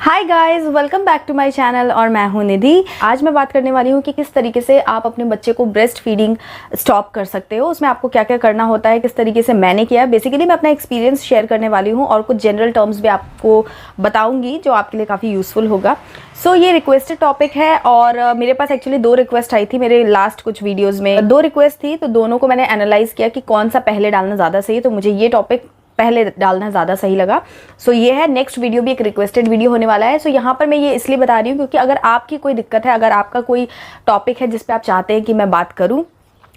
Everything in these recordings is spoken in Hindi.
Hi guys, welcome back to my channel और मैं हूं निधि। आज मैं बात करने वाली हूं कि किस तरीके से आप अपने बच्चे को ब्रेस्ट फीडिंग स्टॉप कर सकते हो। उसमें आपको क्या क्या करना होता है, किस तरीके से मैंने किया। बेसिकली मैं अपना एक्सपीरियंस शेयर करने वाली हूं और कुछ जनरल टर्म्स भी आपको बताऊंगी जो आपके लिए काफ़ी यूज़फुल होगा। सो ये रिक्वेस्टेड टॉपिक है और मेरे पास एक्चुअली 2 रिक्वेस्ट आई थी मेरे लास्ट कुछ वीडियोज़ में। 2 रिक्वेस्ट थी तो दोनों को मैंने एनालाइज किया कि कौन सा पहले डालना ज़्यादा सही है, तो मुझे ये टॉपिक पहले डालना ज़्यादा सही लगा। सो ये है, नेक्स्ट वीडियो भी एक रिक्वेस्टेड वीडियो होने वाला है। सो यहाँ पर मैं ये इसलिए बता रही हूँ क्योंकि अगर आपकी कोई दिक्कत है, अगर आपका कोई टॉपिक है जिस पे आप चाहते हैं कि मैं बात करूँ,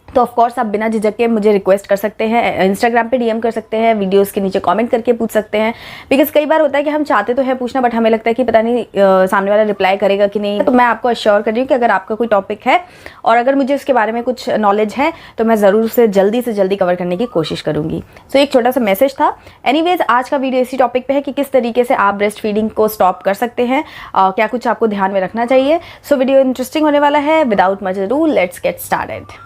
तो ऑफ कोर्स आप बिना झिझक के मुझे रिक्वेस्ट कर सकते हैं, इंस्टाग्राम पे डीएम कर सकते हैं, वीडियोस के नीचे कमेंट करके पूछ सकते हैं। बिकॉज कई बार होता है कि हम चाहते तो है पूछना, बट हमें लगता है कि पता नहीं सामने वाला रिप्लाई करेगा कि नहीं। तो मैं आपको अश्योर कर रही हूँ कि अगर आपका कोई टॉपिक है और अगर मुझे उसके बारे में कुछ नॉलेज है तो मैं ज़रूर से जल्दी कवर करने की कोशिश करूँगी। सो एक छोटा सा मैसेज था। एनीवेज, आज का वीडियो इसी टॉपिक पे है कि किस तरीके से आप ब्रेस्ट फीडिंग को स्टॉप कर सकते हैं, क्या कुछ आपको ध्यान में रखना चाहिए। सो वीडियो इंटरेस्टिंग होने वाला है। Without much ado, let's get started.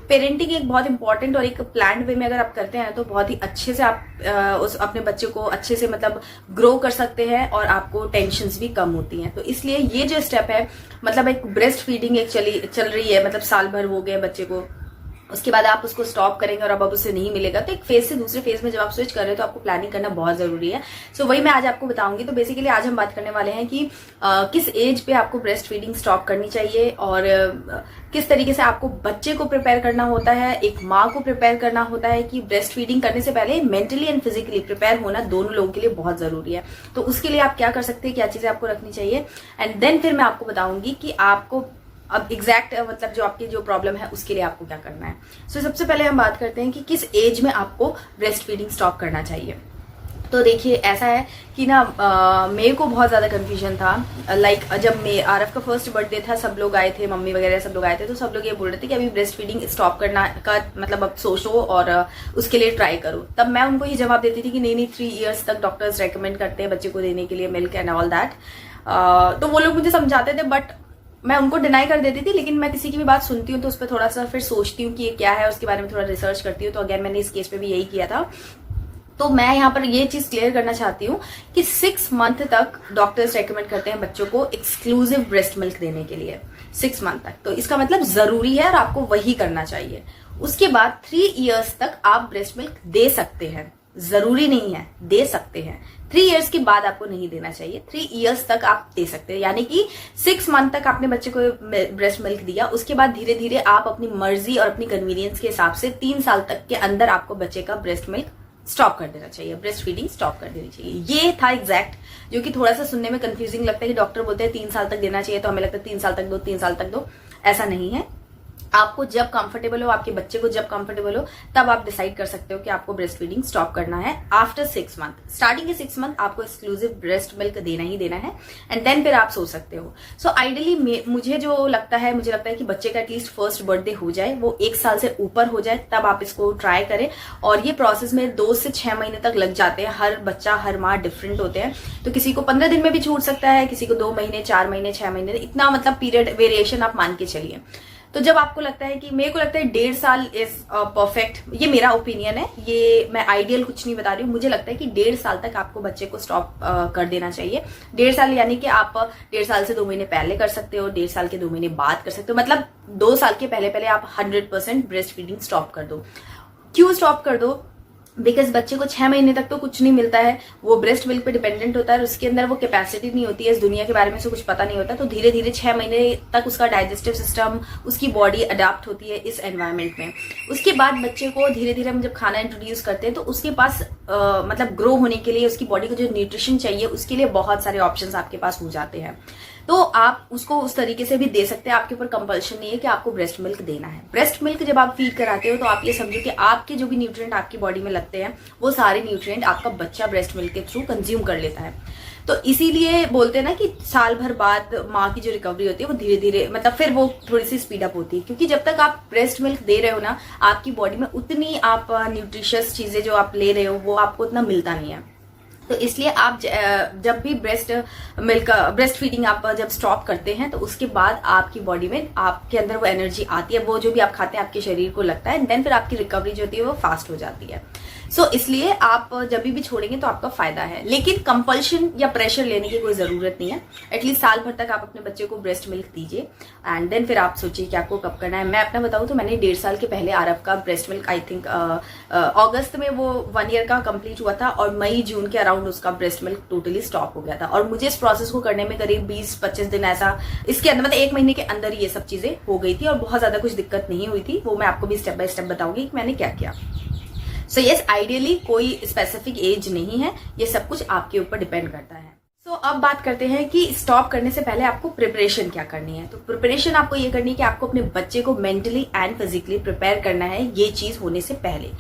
Parenting एक बहुत इंपॉर्टेंट और एक प्लान्ड वे में अगर आप करते हैं तो बहुत ही अच्छे से आप उस अपने बच्चे को अच्छे से मतलब ग्रो कर सकते हैं और आपको टेंशन्स भी कम होती हैं। तो इसलिए ये जो स्टेप है, मतलब एक ब्रेस्ट फीडिंग एक चल रही है, मतलब साल भर हो गए बच्चे को, उसके बाद आप उसको स्टॉप करेंगे और अब उससे नहीं मिलेगा, तो एक फेज से दूसरे फेज में जब आप स्विच कर रहे हो तो आपको प्लानिंग करना बहुत जरूरी है। सो वही मैं आज आपको बताऊंगी। तो बेसिकली आज हम बात करने वाले हैं कि किस एज पे आपको ब्रेस्ट फीडिंग स्टॉप करनी चाहिए और किस तरीके से आपको बच्चे को प्रिपेयर करना होता है, एक माँ को प्रिपेयर करना होता है कि ब्रेस्ट फीडिंग करने से पहले मेंटली एंड फिजिकली प्रिपेयर होना दोनों लोगों के लिए बहुत जरूरी है। तो उसके लिए आप क्या कर सकते हैं, क्या चीजें आपको रखनी चाहिए, एंड देन फिर मैं आपको बताऊंगी कि आपको अब एग्जैक्ट मतलब जो आपकी जो प्रॉब्लम है उसके लिए आपको क्या करना है। सो सबसे पहले हम बात करते हैं कि किस एज में आपको ब्रेस्ट फीडिंग स्टॉप करना चाहिए। तो देखिए, ऐसा है कि ना मेरे को बहुत ज़्यादा कंफ्यूजन था। लाइक जब आरफ का फर्स्ट बर्थडे था, सब लोग आए थे, मम्मी वगैरह सब लोग आए थे, तो सब लोग ये बोल रहे थे कि अभी ब्रेस्ट फीडिंग स्टॉप करना का मतलब अब सोचो और उसके लिए ट्राई करो। तब मैं उनको ये जवाब देती थी कि नहीं 3 इयर्स तक डॉक्टर्स रेकमेंड करते हैं बच्चे को देने के लिए मिल्क एंड ऑल दैट। तो वो लोग मुझे समझाते थे बट मैं उनको डिनाई कर देती थी। लेकिन मैं किसी की भी बात सुनती हूँ तो उस पर थोड़ा सा फिर सोचती हूँ कि ये क्या है, उसके बारे में थोड़ा रिसर्च करती हूँ। तो अगेन मैंने इस केस पे भी यही किया था। तो मैं यहाँ पर ये चीज क्लियर करना चाहती हूँ कि 6 मंथ तक डॉक्टर्स रेकमेंड करते हैं बच्चों को एक्सक्लूसिव ब्रेस्ट मिल्क देने के लिए, 6 मंथ तक। तो इसका मतलब जरूरी है और आपको वही करना चाहिए। उसके बाद 3 इयर्स तक आप ब्रेस्ट मिल्क दे सकते हैं, जरूरी नहीं है, दे सकते हैं। 3 इयर्स के बाद आपको नहीं देना चाहिए, 3 इयर्स तक आप दे सकते हैं। यानी कि 6 मंथ तक आपने बच्चे को ब्रेस्ट मिल्क दिया, उसके बाद धीरे धीरे आप अपनी मर्जी और अपनी कन्वीनियंस के हिसाब से 3 साल तक के अंदर आपको बच्चे का ब्रेस्ट मिल्क स्टॉप कर देना चाहिए, ब्रेस्ट फीडिंग स्टॉप कर देनी चाहिए। ये था एग्जैक्ट, जो कि थोड़ा सा सुनने में कंफ्यूजिंग लगता है कि डॉक्टर बोलते हैं 3 साल तक देना चाहिए, तो हमें लगता है 3 साल तक दो, 3 साल तक दो। ऐसा नहीं है। आपको जब कंफर्टेबल हो, आपके बच्चे को जब कंफर्टेबल हो, तब आप डिसाइड कर सकते हो कि आपको ब्रेस्ट फीडिंग स्टॉप करना है। आफ्टर 6 मंथ, स्टार्टिंग के 6 मंथ आपको एक्सक्लूसिव ब्रेस्ट मिल्क देना ही देना है, एंड देन फिर आप सोच सकते हो। सो आइडियली मुझे लगता है कि बच्चे का एटलीस्ट फर्स्ट बर्थडे हो जाए, वो 1 साल से ऊपर हो जाए, तब आप इसको ट्राई करें। और ये प्रोसेस में 2 से 6 महीने तक लग जाते हैं। हर बच्चा, हर माँ डिफरेंट होते हैं, तो किसी को 15 दिन में भी छूट सकता है, किसी को 2 महीने, 4 महीने, 6 महीने, इतना मतलब पीरियड वेरिएशन आप मान के चलिए। तो जब आपको लगता है कि, मेरे को लगता है 1.5 साल इज परफेक्ट, ये मेरा ओपिनियन है, ये मैं आइडियल कुछ नहीं बता रही हूँ। मुझे लगता है कि 1.5 साल तक आपको बच्चे को स्टॉप कर देना चाहिए। 1.5 साल यानी कि आप 1.5 साल से 2 महीने पहले कर सकते हो, 1.5 साल के 2 महीने बाद कर सकते हो, मतलब 2 साल के पहले आप 100% ब्रेस्ट फीडिंग स्टॉप कर दो। क्यों स्टॉप कर दो? बिकॉज बच्चे को 6 महीने तक तो कुछ नहीं मिलता है, वो ब्रेस्ट मिल्क पे डिपेंडेंट होता है, उसके अंदर वो कैपेसिटी नहीं होती है, इस दुनिया के बारे में से कुछ पता नहीं होता। तो धीरे धीरे 6 महीने तक उसका डाइजेस्टिव सिस्टम, उसकी बॉडी अडेप्ट होती है इस एनवायरनमेंट में। उसके बाद बच्चे को धीरे धीरे हम जब खाना इंट्रोड्यूस करते हैं तो उसके पास मतलब ग्रो होने के लिए, उसकी बॉडी को जो न्यूट्रिशन चाहिए, उसके लिए बहुत सारे ऑप्शंस आपके पास हो जाते हैं। तो आप उसको उस तरीके से भी दे सकते हैं। आपके ऊपर कंपल्शन नहीं है कि आपको ब्रेस्ट मिल्क देना है। ब्रेस्ट मिल्क जब आप फीड कराते हो तो आप ये समझो कि आपके जो भी न्यूट्रिएंट आपकी बॉडी में लगते हैं, वो सारे न्यूट्रिएंट आपका बच्चा ब्रेस्ट मिल्क के थ्रू कंज्यूम कर लेता है। तो इसीलिए बोलते हैं ना कि साल भर बाद माँ की जो रिकवरी होती है वो धीरे धीरे मतलब फिर वो थोड़ी सी स्पीड अप होती है, क्योंकि जब तक आप ब्रेस्ट मिल्क दे रहे हो ना, आपकी बॉडी में उतनी आप न्यूट्रिशियस चीजें जो आप ले रहे हो वो आपको उतना मिलता नहीं है। तो इसलिए आप जब भी ब्रेस्ट फीडिंग आप जब स्टॉप करते हैं तो उसके बाद आपकी बॉडी में आपके अंदर वो एनर्जी आती है, वो जो भी आप खाते हैं आपके शरीर को लगता है, देन फिर आपकी रिकवरी जो होती है वो फास्ट हो जाती है। सो इसलिए आप जब भी छोड़ेंगे तो आपका फायदा है, लेकिन कंपल्शन या प्रेशर लेने की कोई जरूरत नहीं है। एटलीस्ट साल भर तक आप अपने बच्चे को ब्रेस्ट मिल्क दीजिए एंड देन फिर आप सोचिए कि आपको कब करना है। मैं अपना बताऊं तो मैंने 1.5 साल के पहले आरव का ब्रेस्ट मिल्क आई थिंक अगस्त में वो 1 ईयर का कंप्लीट हुआ था और मई जून के अराउंड उसका ब्रेस्ट मिल्क टोटली स्टॉप हो गया था। और मुझे इस प्रोसेस को करने में करीब 20-25 दिन ऐसा इसके अंदर मतलब 1 महीने के अंदर ये सब चीजें हो गई थी और बहुत ज्यादा कुछ दिक्कत नहीं हुई थी। वो मैं आपको भी स्टेप बाय स्टेप बताऊंगी कि मैंने क्या किया। सो यस, आइडियली कोई स्पेसिफिक एज नहीं है, ये सब कुछ आपके ऊपर डिपेंड करता है। सो अब बात करते हैं कि स्टॉप करने से पहले आपको प्रिपरेशन क्या करनी है। तो प्रिपरेशन आपको ये करनी है कि आपको अपने बच्चे को मेंटली एंड फिजिकली प्रिपेयर करना है ये चीज होने से पहले।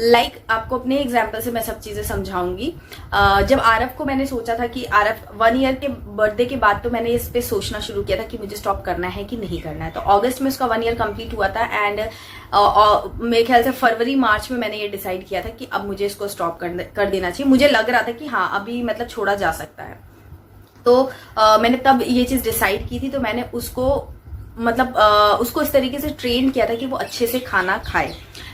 लाइक आपको अपने एग्जांपल से मैं सब चीजें समझाऊंगी। जब आरव को मैंने सोचा था कि आरव 1 ईयर के बर्थडे के बाद तो मैंने इस पे सोचना शुरू किया था कि मुझे स्टॉप करना है कि नहीं करना है। तो अगस्त में उसका 1 ईयर कंप्लीट हुआ था एंड मेरे ख्याल से फरवरी मार्च में मैंने ये डिसाइड किया था कि अब मुझे इसको स्टॉप कर देना चाहिए। मुझे लग रहा था कि हाँ अभी मतलब छोड़ा जा सकता है। तो मैंने तब ये चीज डिसाइड की थी। तो मैंने उसको मतलब उसको इस तरीके से ट्रेन किया था कि वो अच्छे से खाना खाए।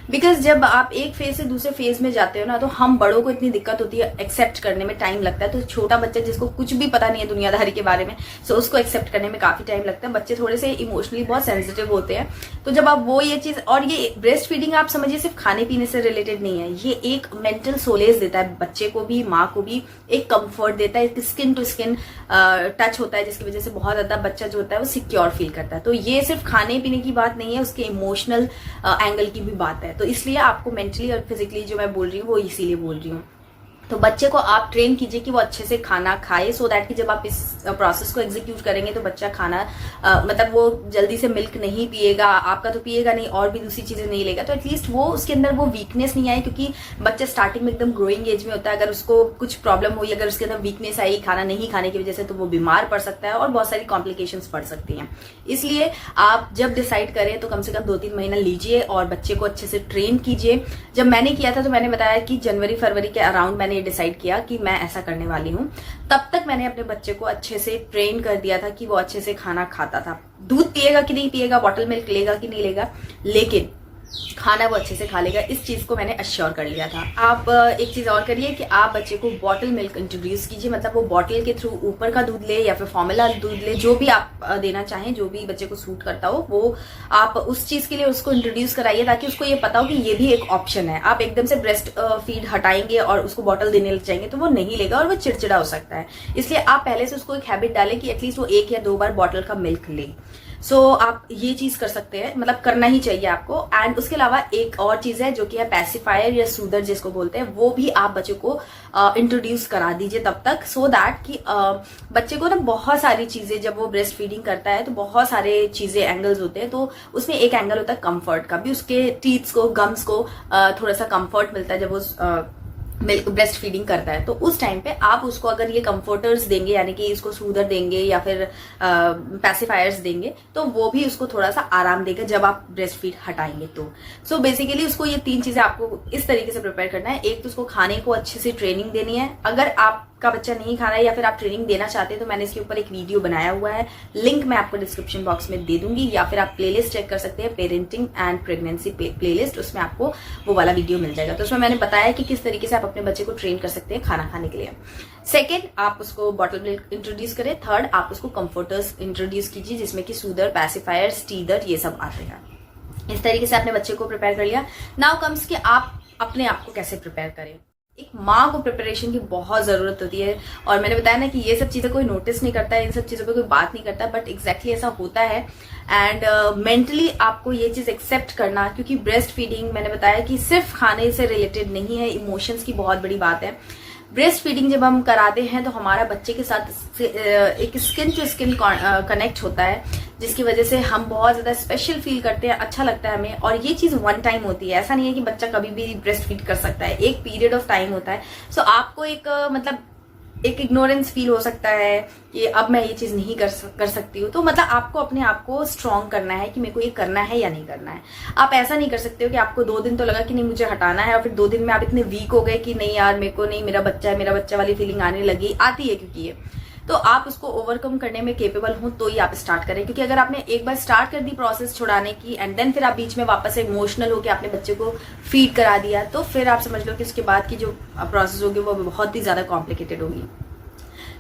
बिकॉज जब आप एक फेज से दूसरे फेज में जाते हो ना, तो हम बड़ों को इतनी दिक्कत होती है, एक्सेप्ट करने में टाइम लगता है। तो छोटा बच्चा जिसको कुछ भी पता नहीं है दुनियादारी के बारे में, सो उसको एक्सेप्ट करने में काफी टाइम लगता है। बच्चे थोड़े से इमोशनली बहुत सेंसिटिव होते हैं। तो जब आप वो ये चीज, और ये ब्रेस्ट फीडिंग आप समझिए सिर्फ खाने पीने से रिलेटेड नहीं है, ये एक मेंटल सोलेज देता है बच्चे को भी, माँ को भी, एक कंफर्ट देता है, एक स्किन टू स्किन टच होता है, जिसकी वजह से बहुत ज्यादा बच्चा जो होता है वो सिक्योर फील करता है। तो ये सिर्फ खाने पीने की बात नहीं है, उसके इमोशनल एंगल की भी बात है। तो इसलिए आपको मेंटली और फिजिकली जो मैं बोल रही हूँ वो इसीलिए बोल रही हूँ। तो बच्चे को आप ट्रेन कीजिए कि वो अच्छे से खाना खाए, सो दैट कि जब आप इस प्रोसेस को एग्जीक्यूट करेंगे तो बच्चा खाना मतलब वो जल्दी से मिल्क नहीं पिएगा, आपका तो पिएगा नहीं और भी दूसरी चीजें नहीं लेगा। तो एटलीस्ट वो उसके अंदर वो वीकनेस नहीं आए, क्योंकि बच्चा स्टार्टिंग में एकदम ग्रोइंग एज में होता है। अगर उसको कुछ प्रॉब्लम हुई, अगर उसके अंदर वीकनेस आई खाना नहीं खाने की वजह से, तो वो बीमार पड़ सकता है और बहुत सारी कॉम्प्लिकेशंस पड़ सकती हैं। इसलिए आप जब डिसाइड करें तो कम से कम 2-3 महीना लीजिए और बच्चे को अच्छे से ट्रेन कीजिए। जब मैंने किया था तो मैंने बताया कि जनवरी फरवरी के अराउंड मैंने डिसाइड किया कि मैं ऐसा करने वाली हूँ। तब तक मैंने अपने बच्चे को अच्छे से ट्रेन कर दिया था कि वो अच्छे से खाना खाता था। दूध पिएगा कि नहीं पिएगा, बॉटल मिल्क लेगा कि नहीं लेगा, लेकिन खाना वो अच्छे से खा लेगा, इस चीज को मैंने अश्योर कर लिया था। आप एक चीज और करिए कि आप बच्चे को बॉटल मिल्क इंट्रोड्यूस कीजिए। मतलब वो बॉटल के थ्रू ऊपर का दूध ले या फिर फॉर्मूला दूध ले, जो भी आप देना चाहें, जो भी बच्चे को सूट करता हो, वो आप उस चीज के लिए उसको इंट्रोड्यूस कराइए, ताकि उसको ये पता हो कि ये भी एक ऑप्शन है। आप एकदम से ब्रेस्ट फीड हटाएंगे और उसको बॉटल देने लग जाएंगे तो वो नहीं लेगा और वो चिड़चिड़ा हो सकता है। इसलिए आप पहले से उसको एक हैबिट डालें कि एटलीस्ट वो 1 या 2 बार बॉटल का मिल्क ले। सो आप ये चीज कर सकते हैं, मतलब करना ही चाहिए आपको। एंड उसके अलावा एक और चीज है जो कि है पैसिफायर या सूदर जिसको बोलते हैं, वो भी आप बच्चे को इंट्रोड्यूस करा दीजिए तब तक, सो दैट कि बच्चे को ना बहुत सारी चीजें, जब वो ब्रेस्ट फीडिंग करता है तो बहुत सारे चीजें एंगल्स होते हैं। तो उसमें एक एंगल होता है कंफर्ट का भी, उसके टीथ्स को, गम्स को थोड़ा सा कंफर्ट मिलता है जब वो मिल्क ब्रेस्ट फीडिंग करता है। तो उस टाइम पे आप उसको अगर ये कंफर्टर्स देंगे, यानी कि इसको सूदर देंगे या फिर पैसिफायर्स देंगे, तो वो भी उसको थोड़ा सा आराम देगा जब आप ब्रेस्ट फीड हटाएंगे। तो सो बेसिकली उसको ये 3 चीजें आपको इस तरीके से प्रिपेयर करना है। एक तो उसको खाने को अच्छे से ट्रेनिंग देनी है। अगर आपका बच्चा नहीं खा रहा है या फिर आप ट्रेनिंग देना चाहते हैं तो मैंने इसके ऊपर एक वीडियो बनाया हुआ है, लिंक मैं आपको डिस्क्रिप्शन बॉक्स में दे दूंगी, या फिर आप प्लेलिस्ट चेक कर सकते हैं, पेरेंटिंग एंड प्रेगनेंसी प्लेलिस्ट, उसमें आपको वो वाला वीडियो मिल जाएगा। तो उसमें मैंने बताया कि किस तरीके से आप अपने बच्चे को ट्रेन कर सकते हैं खाना खाने के लिए। सेकेंड, आप उसको बॉटल मिल्क इंट्रोड्यूस करें। थर्ड, आप उसको कंफर्टर्स इंट्रोड्यूस कीजिए, जिसमें कि सूदर, पैसिफायर, स्टीदर, ये सब आते हैं। इस तरीके से आपने बच्चे को प्रिपेयर कर लिया। नाउ कम्स कि आप अपने आप को कैसे प्रिपेयर करें। एक माँ को प्रिपरेशन की बहुत जरूरत होती है, और मैंने बताया ना कि ये सब चीजें कोई नोटिस नहीं करता है, इन सब चीजों पे कोई बात नहीं करता, बट एग्जैक्टली ऐसा होता है। एंड मेंटली आपको ये चीज एक्सेप्ट करना, क्योंकि ब्रेस्ट फीडिंग मैंने बताया कि सिर्फ खाने से रिलेटेड नहीं है, इमोशंस की बहुत बड़ी बात है। ब्रेस्ट फीडिंग जब हम कराते हैं तो हमारा बच्चे के साथ एक स्किन टू स्किन कनेक्ट होता है, जिसकी वजह से हम बहुत ज्यादा स्पेशल फील करते हैं, अच्छा लगता है हमें। और ये चीज 1 टाइम होती है, ऐसा नहीं है कि बच्चा कभी भी ब्रेस्ट फीड कर सकता है, एक पीरियड ऑफ टाइम होता है। सो आपको एक मतलब एक इग्नोरेंस फील हो सकता है कि अब मैं ये चीज नहीं कर सकती हूँ। तो मतलब आपको अपने आप को स्ट्रॉन्ग करना है कि मेरे को ये करना है या नहीं करना है। आप ऐसा नहीं कर सकते हो कि आपको 2 दिन तो लगा कि नहीं मुझे हटाना है, और फिर 2 दिन में आप इतने वीक हो गए कि नहीं यार मेरे को नहीं, मेरा बच्चा है, मेरा बच्चा वाली फीलिंग आने लगी, आती है क्योंकि ये। तो आप उसको ओवरकम करने में केपेबल हो तो ही आप स्टार्ट करें, क्योंकि अगर आपने एक बार स्टार्ट कर दी प्रोसेस छुड़ाने की एंड देन फिर आप बीच में वापस इमोशनल होकर अपने बच्चे को फीड करा दिया, तो फिर आप समझ लो कि उसके बाद की जो प्रोसेस होगी वो बहुत ही ज्यादा कॉम्प्लिकेटेड होगी।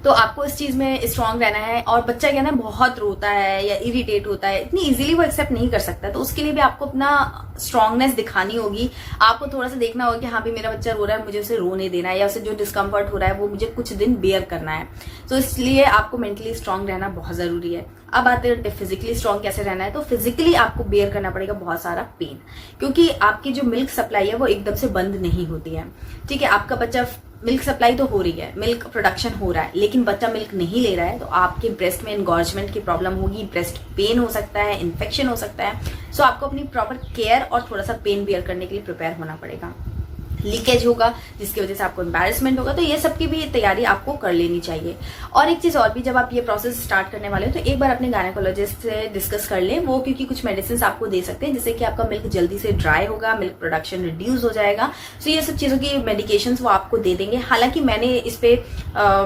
तो आपको इस चीज में स्ट्रांग रहना है। और बच्चा क्या ना बहुत रोता है या इरिटेट होता है, इतनी इजीली वो एक्सेप्ट नहीं कर सकता, तो उसके लिए भी आपको अपना स्ट्रांगनेस दिखानी होगी। आपको थोड़ा सा देखना होगा कि हाँ भी मेरा बच्चा रो रहा है, मुझे उसे रोने देना है, या उसे जो डिस्कम्फर्ट हो रहा है वो मुझे कुछ दिन बेयर करना है। तो इसलिए आपको मेंटली स्ट्रांग रहना बहुत जरूरी है। अब आते हैं फिजिकली स्ट्रांग कैसे रहना है। तो फिजिकली आपको बेयर करना पड़ेगा बहुत सारा पेन, क्योंकि आपकी जो मिल्क सप्लाई है वो एकदम से बंद नहीं होती है। ठीक है, आपका बच्चा मिल्क सप्लाई तो हो रही है, मिल्क प्रोडक्शन हो रहा है, लेकिन बच्चा मिल्क नहीं ले रहा है, तो आपके ब्रेस्ट में एनगॉर्जमेंट की प्रॉब्लम होगी, ब्रेस्ट पेन हो सकता है, इन्फेक्शन हो सकता है। सो आपको अपनी प्रॉपर केयर और थोड़ा सा पेन बियर करने के लिए प्रिपेयर होना पड़ेगा। लीकेज होगा जिसकी वजह से आपको एम्बैरेसमेंट होगा, तो ये सब की भी तैयारी आपको कर लेनी चाहिए। और एक चीज और भी, जब आप ये प्रोसेस स्टार्ट करने वाले हो तो एक बार अपने गायनेकोलॉजिस्ट से डिस्कस कर लें, वो क्योंकि कुछ मेडिसिन आपको दे सकते हैं जिससे कि आपका मिल्क जल्दी से ड्राई होगा, मिल्क प्रोडक्शन रिड्यूस हो जाएगा। सो ये सब चीजों की मेडिकेशन वो आपको दे देंगे। हालांकि मैंने इस पे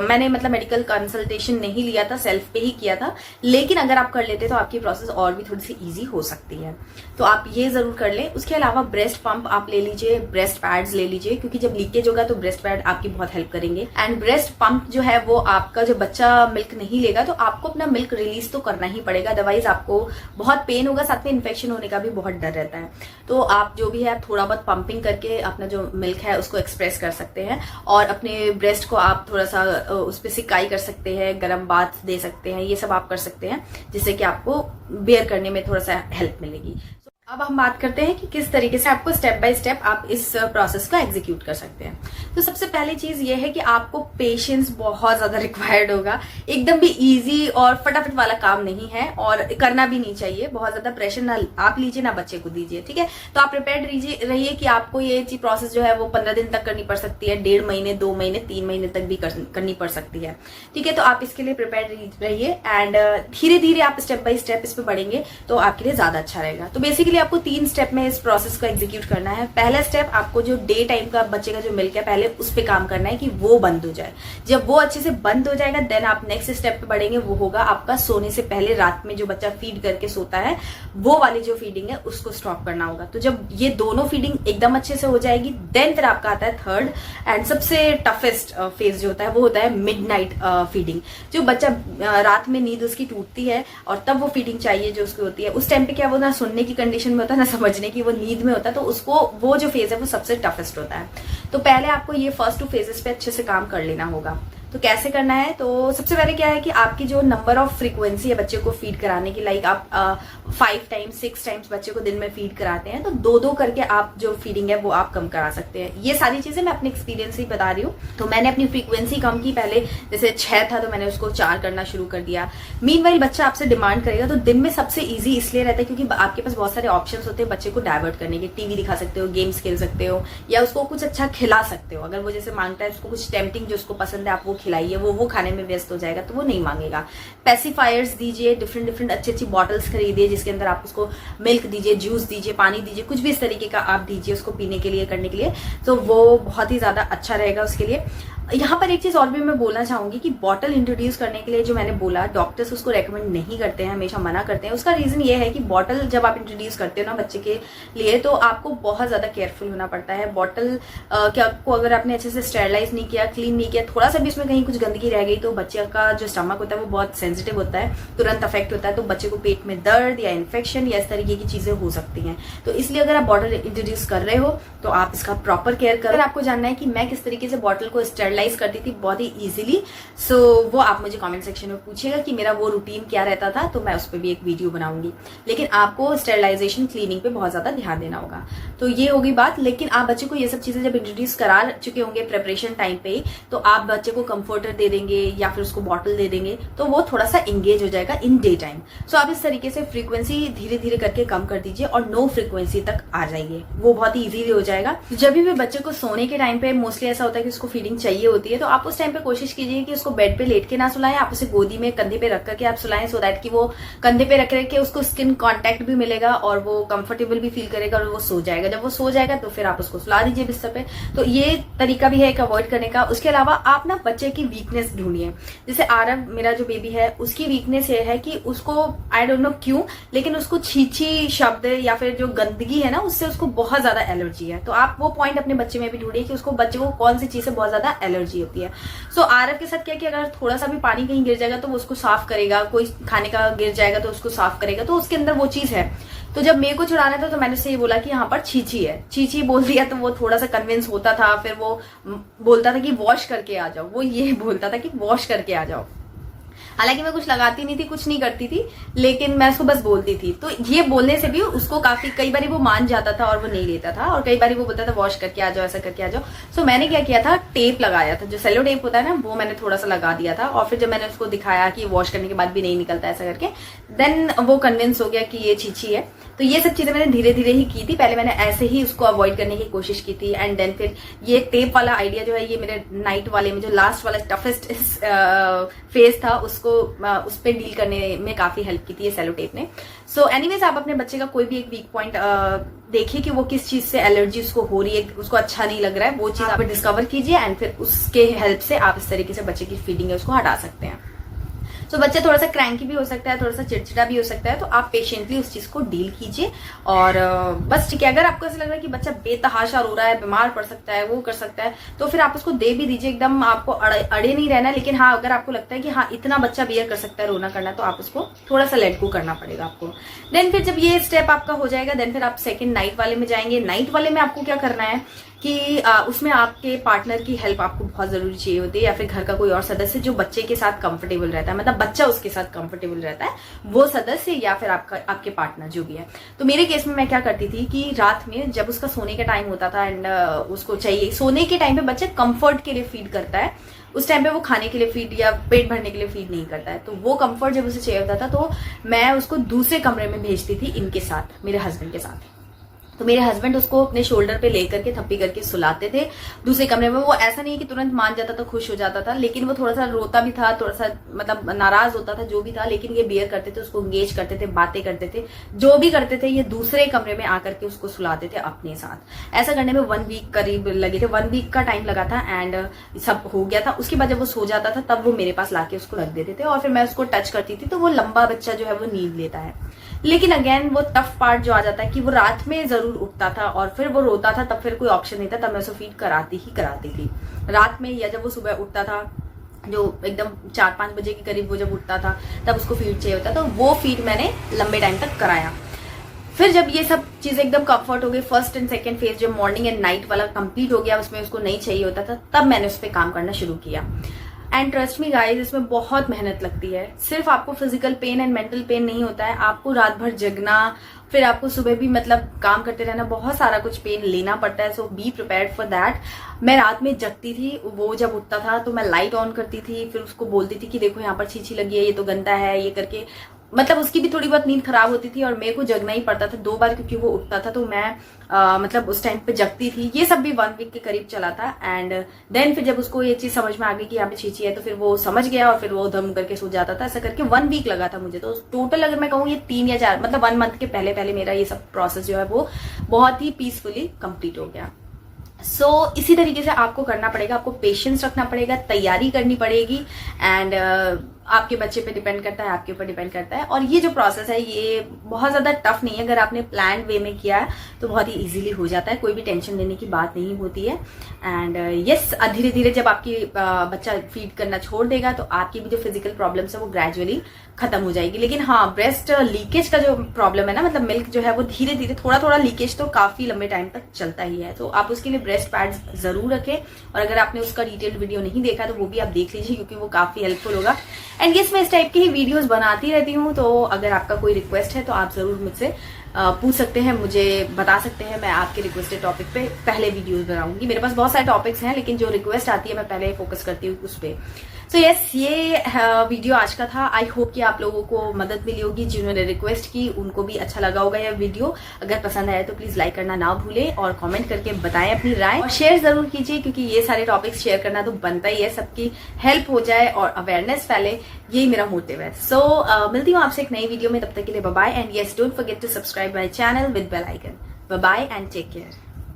मैंने मतलब मेडिकल कंसल्टेशन नहीं लिया था, सेल्फ पे ही किया था, लेकिन अगर आप कर लेते तो आपकी प्रोसेस और भी थोड़ी सी ईजी हो सकती है। तो आप ये जरूर कर लें। उसके अलावा ब्रेस्ट पंप आप ले लीजिए, ब्रेस्ट पैड्स ले लीजिए, क्योंकि जब लीकेज होगा तो ब्रेस्ट पैड आपकी बहुत हेल्प करेंगे। एंड ब्रेस्ट पंप जो है वो आपका जो बच्चा मिल्क नहीं लेगा तो आपको अपना मिल्क रिलीज तो करना ही पड़ेगा, अदरवाइज आपको बहुत पेन होगा, साथ में इन्फेक्शन होने का भी बहुत डर रहता है। तो आप जो भी है आप थोड़ा बहुत पंपिंग करके अपना जो मिल्क है उसको एक्सप्रेस कर सकते हैं, और अपने ब्रेस्ट को आप थोड़ा सा उस पर सिकाई कर सकते हैं, गर्म बाथ दे सकते हैं, ये सब आप कर सकते हैं जिससे कि आपको बेयर करने में थोड़ा सा हेल्प मिलेगी। अब हम बात करते हैं कि किस तरीके से आपको स्टेप बाय स्टेप आप इस प्रोसेस को एग्जीक्यूट कर सकते हैं। तो सबसे पहली चीज ये है कि आपको पेशेंस बहुत ज्यादा रिक्वायर्ड होगा। एकदम भी इजी और फटाफट वाला काम नहीं है, और करना भी नहीं चाहिए। बहुत ज्यादा प्रेशर ना आप लीजिए ना बच्चे को दीजिए। ठीक है, तो आप प्रिपेयर्ड रहिए कि आपको ये प्रोसेस जो है वो 15 दिन तक करनी पड़ सकती है, 1.5 महीने, 2 महीने, 3 महीने तक भी करनी पड़ सकती है। ठीक है, तो आप इसके लिए प्रिपेयर्ड रहिए एंड धीरे धीरे आप स्टेप बाय स्टेप इस पे बढ़ेंगे तो आपके लिए ज्यादा अच्छा रहेगा। तो बेसिकली आपको 3 स्टेप में इस प्रोसेस को एग्जीक्यूट करना है। पहला स्टेप, आपको जो डे टाइम का बच्चे का जो मिल्क है पहले उस पे काम करना है कि वो बंद हो जाए। जब वो अच्छे से बंद हो जाएगा देन आप नेक्स्ट स्टेप पे बढ़ेंगे, वो होगा आपका सोने से पहले रात में जो बच्चा फीड करके सोता है वो वाली जो फीडिंग है उसको स्टॉप करना होगा। तो जब ये दोनों फीडिंग एकदम अच्छे से हो जाएगी देन फिर आपका आता है थर्ड एंड सबसे टफेस्ट फेज जो होता है वो होता है मिडनाइट फीडिंग। जो बच्चा रात में नींद उसकी टूटती है और तब वो फीडिंग चाहिए जो उसकी होती है, उस टाइम पे क्या वो ना सुनने की कंडीशन में होता है ना समझने की, वो नींद में होता है, तो उसको वो जो फेज है वो सबसे टफेस्ट होता है। तो पहले आपको ये फर्स्ट 2 फेजेस पे अच्छे से काम कर लेना होगा। तो कैसे करना है, तो सबसे पहले क्या है कि आपकी जो नंबर ऑफ फ्रीक्वेंसी है बच्चे को फीड कराने की, लाइक आप 5 टाइम्स 6 टाइम्स बच्चे को दिन में फीड कराते हैं, तो 2-2 करके आप जो फीडिंग है वो आप कम करा सकते हैं। ये सारी चीजें मैं अपने एक्सपीरियंस ही बता रही हूँ। तो मैंने अपनी फ्रीक्वेंसी कम की, पहले जैसे 6 था तो मैंने उसको 4 करना शुरू कर दिया। मीनवाइल बच्चा आपसे डिमांड करेगा तो दिन में सबसे ईजी इसलिए रहता है क्योंकि आपके पास बहुत सारे ऑप्शंस होते हैं बच्चे को डाइवर्ट करने के। टीवी दिखा सकते हो, गेम्स खेल सकते हो, या उसको कुछ अच्छा खिला सकते हो। अगर वो जैसे मांगता है उसको कुछ टेम्पटिंग जो उसको पसंद है आप वो खिलाइए, वो खाने में व्यस्त हो जाएगा तो वो नहीं मांगेगा। पेसिफायर्स दीजिए, डिफरेंट अच्छी बॉटल्स खरीदिए जिसके अंदर आप उसको मिल्क दीजिए, जूस दीजिए, पानी दीजिए, कुछ भी इस तरीके का आप दीजिए उसको पीने के लिए, करने के लिए, तो वो बहुत ही ज्यादा अच्छा रहेगा उसके लिए। यहाँ पर एक चीज और भी मैं बोलना चाहूंगी कि बॉटल इंट्रोड्यूस करने के लिए जो मैंने बोला, डॉक्टर्स उसको रेकमेंड नहीं करते हैं, हमेशा मना करते हैं। उसका रीजन ये है कि बॉटल जब आप इंट्रोड्यूस करते हो ना बच्चे के लिए तो आपको बहुत ज्यादा केयरफुल होना पड़ता है। बॉटल क्या को अगर आपने अच्छे से स्टेरलाइज नहीं किया, क्लीन नहीं किया, थोड़ा सा भी इसमें कहीं कुछ गंदगी रह गई तो बच्चे का जो स्टमक होता है वो बहुत सेंसिटिव होता है, तुरंत अफेक्ट होता है, तो बच्चे को पेट में दर्द या इन्फेक्शन या इस तरीके की चीजें हो सकती हैं। तो इसलिए अगर आप बॉटल इंट्रोड्यूस कर रहे हो तो आप इसका प्रॉपर केयर करें। आपको जानना है कि मैं किस तरीके से बॉटल को स्टेरलाइज करती थी बहुत ही इजीली, सो वो आप मुझे कमेंट सेक्शन में पूछिएगा कि मेरा वो रूटीन क्या रहता था, तो मैं उस पर भी एक वीडियो बनाऊंगी। लेकिन आपको स्टेरलाइजेशन, क्लीनिंग पे बहुत ज्यादा ध्यान देना होगा। तो ये होगी बात। लेकिन आप बच्चे को ये सब चीजें जब इंट्रोड्यूस करा चुके होंगे प्रेपरेशन टाइम पे ही, तो आप बच्चे को कंफर्टर दे देंगे या फिर उसको बॉटल दे देंगे तो वो थोड़ा सा एंगेज हो जाएगा इन डे टाइम। सो आप इस तरीके से फ्रीक्वेंसी धीरे धीरे करके कम कर दीजिए और नो फ्रीक्वेंसी तक आ जाइए, वो बहुत ही इजीली हो जाएगा। जब भी बच्चे को सोने के टाइम पे मोस्टली ऐसा होता है कि उसको फीडिंग चाहिए चाहिए होती है, तो आप उस टाइम पे कोशिश कीजिए कि उसको बेड पे लेट के ना सुलाएं, आप उसे गोदी में कंधे पे रख करके आप सुलाएं, सो दैट कि वो कंधे पे रख के उसको स्किन कांटेक्ट भी मिलेगा और वो कंफर्टेबल भी फील करेगा और वो सो जाएगा। जब वो सो जाएगा तो फिर आप उसको सुला दीजिए बिस्तर पे। तो ये तरीका भी है एक अवॉइड करने का। उसके अलावा आप ना बच्चे की वीकनेस ढूंढिए। जैसे आरव मेरा जो बेबी है, उसकी वीकनेस ये है कि उसको आई डोंट नो क्यों, लेकिन उसको छीछी शब्द या फिर जो गंदगी है ना, उससे उसको बहुत ज्यादा एलर्जी है। तो आप वो पॉइंट अपने बच्चे में भी ढूंढिए कि उसको बच्चे को कौन सी चीज से बहुत ज्यादा एलर्जी होती है। सो आरव के साथ क्या कि अगर थोड़ा सा भी पानी कहीं गिर जाएगा तो वो उसको साफ करेगा, कोई खाने का गिर जाएगा तो उसको साफ करेगा, तो उसके अंदर वो चीज है। तो जब मेरे को छुड़ाना था तो मैंने उससे ये बोला कि यहाँ पर छीछी है, छीछी बोल दिया तो वो थोड़ा सा कन्विंस होता था। फिर वो बोलता था कि वॉश करके आ जाओ, वो ये बोलता था कि वॉश करके आ जाओ। हालांकि मैं कुछ लगाती नहीं थी, कुछ नहीं करती थी, लेकिन मैं उसको बस बोलती थी। तो ये बोलने से भी उसको काफी, कई बार वो मान जाता था और वो नहीं लेता था, और कई बार वो बोलता था वॉश करके आ जाओ, ऐसा करके आ जाओ। सो मैंने क्या किया था, टेप लगाया था, जो सेलो टेप होता है ना, वो मैंने थोड़ा सा लगा दिया था। और फिर जब मैंने उसको दिखाया कि वॉश करने के बाद भी नहीं निकलता ऐसा करके, देन वो कन्विंस हो गया कि ये छीछी है। तो ये सब चीजें मैंने धीरे धीरे ही की थी। पहले मैंने ऐसे ही उसको अवॉइड करने की कोशिश की थी, एंड देन फिर ये टेप वाला आइडिया जो है, ये मेरे नाइट वाले में जो लास्ट वाला टफेस्ट फेज था, उसको उस पर डील करने में काफी हेल्प की थी ये सेलो टेप ने। सो एनीवेज, आप अपने बच्चे का कोई भी एक वीक पॉइंट देखिए कि वो किस चीज से एलर्जी उसको हो रही है, उसको अच्छा नहीं लग रहा है, वो चीज आप डिस्कवर कीजिए, एंड फिर उसके हेल्प से आप इस तरीके से बच्चे की फीडिंग है उसको हटा सकते हैं। तो बच्चा थोड़ा सा क्रैंकी भी हो सकता है, थोड़ा सा चिड़चिड़ा भी हो सकता है, तो आप पेशेंटली उस चीज को डील कीजिए। और बस ठीक है। अगर आपको ऐसा लग रहा है कि बच्चा बेतहाशा रो रहा है, बीमार पड़ सकता है, वो कर सकता है, तो फिर आप उसको दे भी दीजिए। एकदम आपको अड़े नहीं रहना, लेकिन हाँ, अगर आपको लगता है कि हाँ इतना बच्चा बियर कर सकता है रोना करना, तो आप उसको थोड़ा सा लेट गो करना पड़ेगा आपको। देन फिर जब ये स्टेप आपका हो जाएगा, देन फिर आप सेकेंड नाइट वाले में जाएंगे। नाइट वाले में आपको क्या करना है कि उसमें आपके पार्टनर की हेल्प आपको बहुत जरूरी चाहिए होती है, या फिर घर का कोई और सदस्य जो बच्चे के साथ कंफर्टेबल रहता है, मतलब बच्चा उसके साथ कंफर्टेबल रहता है, वो सदस्य, या फिर आपके पार्टनर जो भी है। तो मेरे केस में मैं क्या करती थी कि रात में जब उसका सोने का टाइम होता था, एंड उसको चाहिए, सोने के टाइम पे बच्चा कंफर्ट के लिए फीड करता है, उस टाइम पे वो खाने के लिए फीड या पेट भरने के लिए फीड नहीं करता है। तो वो कंफर्ट जब उसे चाहिए होता था, तो मैं उसको दूसरे कमरे में भेजती थी इनके साथ, मेरे हस्बैंड के साथ। तो मेरे हस्बैंड उसको अपने शोल्डर पे लेकर के थप्पी करके सुलाते थे दूसरे कमरे में। वो ऐसा नहीं कि तुरंत मान जाता था, खुश हो जाता था, लेकिन वो थोड़ा सा रोता भी था, थोड़ा सा मतलब नाराज होता था, जो भी था, लेकिन ये बियर करते थे, उसको एंगेज करते थे, बातें करते थे, जो भी करते थे, ये दूसरे कमरे में आकर के उसको सुलाते थे अपने साथ। ऐसा करने में 1 वीक करीब लगे थे, 1 वीक का टाइम लगा था, एंड सब हो गया था। उसके बाद जब वो सो जाता था, तब वो मेरे पास लाके उसको रख देते थे, और फिर मैं उसको टच करती थी, तो वो लंबा बच्चा जो है वो नींद लेता है। लेकिन अगेन वो टफ पार्ट जो आ जाता है कि वो रात में जरूर उठता था और फिर वो रोता था, तब फिर कोई ऑप्शन नहीं था, तब मैं उसको फीड कराती थी रात में, या जब वो सुबह उठता था, जो एकदम 4-5 बजे के करीब वो जब उठता था, तब उसको फीड चाहिए होता था। तो वो फीड मैंने लंबे टाइम तक कराया। फिर जब ये सब चीजें एकदम कंफर्ट हो गई, फर्स्ट एंड सेकंड फेज जब मॉर्निंग एंड नाइट वाला कंप्लीट हो गया, उसमें उसको नहीं चाहिए होता था, तब मैंने उस पर काम करना शुरू किया। एंड ट्रस्ट मी गाइज, इसमें बहुत मेहनत लगती है। सिर्फ आपको physical pain and mental pen नहीं होता है, आपको रात भर जगना, फिर आपको सुबह भी मतलब काम करते रहना, बहुत सारा कुछ पेन लेना पड़ता है। सो बी प्रिपेयर्ड फॉर दैट। मैं रात में जगती थी, वो जब उठता था तो मैं लाइट ऑन करती थी, फिर उसको बोलती थी कि देखो यहाँ पर छीछी लगी है, ये तो गंदा है, ये करके, मतलब उसकी भी थोड़ी बहुत नींद खराब होती थी, और मेरे को जगना ही पड़ता था 2 बार, क्योंकि वो उठता था, तो मैं मतलब उस टाइम पे जगती थी। ये सब भी 1 वीक के करीब चला था। एंड देन फिर जब उसको ये चीज समझ में आ गई कि यहाँ पे छीछी है, तो फिर वो समझ गया, और फिर वो धम करके सो जाता था। ऐसा करके 1 वीक लगा था मुझे। तो टोटल अगर मैं कहूँ, ये 3 या 4 मतलब 1 मंथ के पहले मेरा ये सब प्रोसेस जो है वो बहुत ही पीसफुली कंप्लीट हो गया। सो इसी तरीके से आपको करना पड़ेगा, आपको पेशेंस रखना पड़ेगा, तैयारी करनी पड़ेगी, एंड आपके बच्चे पे डिपेंड करता है, आपके ऊपर डिपेंड करता है। और ये जो प्रोसेस है ये बहुत ज्यादा टफ नहीं है, अगर आपने प्लान वे में किया है तो बहुत ही इजीली हो जाता है, कोई भी टेंशन लेने की बात नहीं होती है। एंड यस, धीरे धीरे जब आपकी बच्चा फीड करना छोड़ देगा, तो आपकी भी जो फिजिकल प्रॉब्लम्स है वो ग्रेजुअली खत्म हो जाएगी। लेकिन हाँ, ब्रेस्ट लीकेज का जो प्रॉब्लम है ना, मतलब मिल्क जो है वो धीरे धीरे थोड़ा लीकेज तो काफी लंबे टाइम तक चलता ही है। तो आप उसके लिए ब्रेस्ट पैड्स जरूर रखें, और अगर आपने उसका डिटेल्ड वीडियो नहीं देखा तो वो भी आप देख लीजिए, क्योंकि वो काफी हेल्पफुल होगा। एंड यस, मैं इस टाइप की ही वीडियोस बनाती रहती हूँ, तो अगर आपका कोई रिक्वेस्ट है तो आप जरूर मुझसे पूछ सकते हैं, मुझे बता सकते हैं, मैं आपके रिक्वेस्टेड टॉपिक पे पहले वीडियोस बनाऊंगी। मेरे पास बहुत सारे टॉपिक्स हैं, लेकिन जो रिक्वेस्ट आती है मैं पहले फोकस करती हूँ उस पर। तो यस, ये वीडियो आज का था। आई होप कि आप लोगों को मदद मिली होगी। जिन्होंने रिक्वेस्ट की उनको भी अच्छा लगा होगा यह वीडियो। अगर पसंद आया तो प्लीज लाइक करना ना भूलें और कमेंट करके बताएं अपनी राय, और शेयर जरूर कीजिए, क्योंकि ये सारे टॉपिक्स शेयर करना तो बनता ही है, सबकी हेल्प हो जाए और अवेयरनेस फैले, यही मेरा मोटिव है। सो मिलती हूँ आपसे एक नई वीडियो में, तब तक के लिए bye bye, and yes, don't forget to subscribe my channel with bell icon. Bye bye and take care.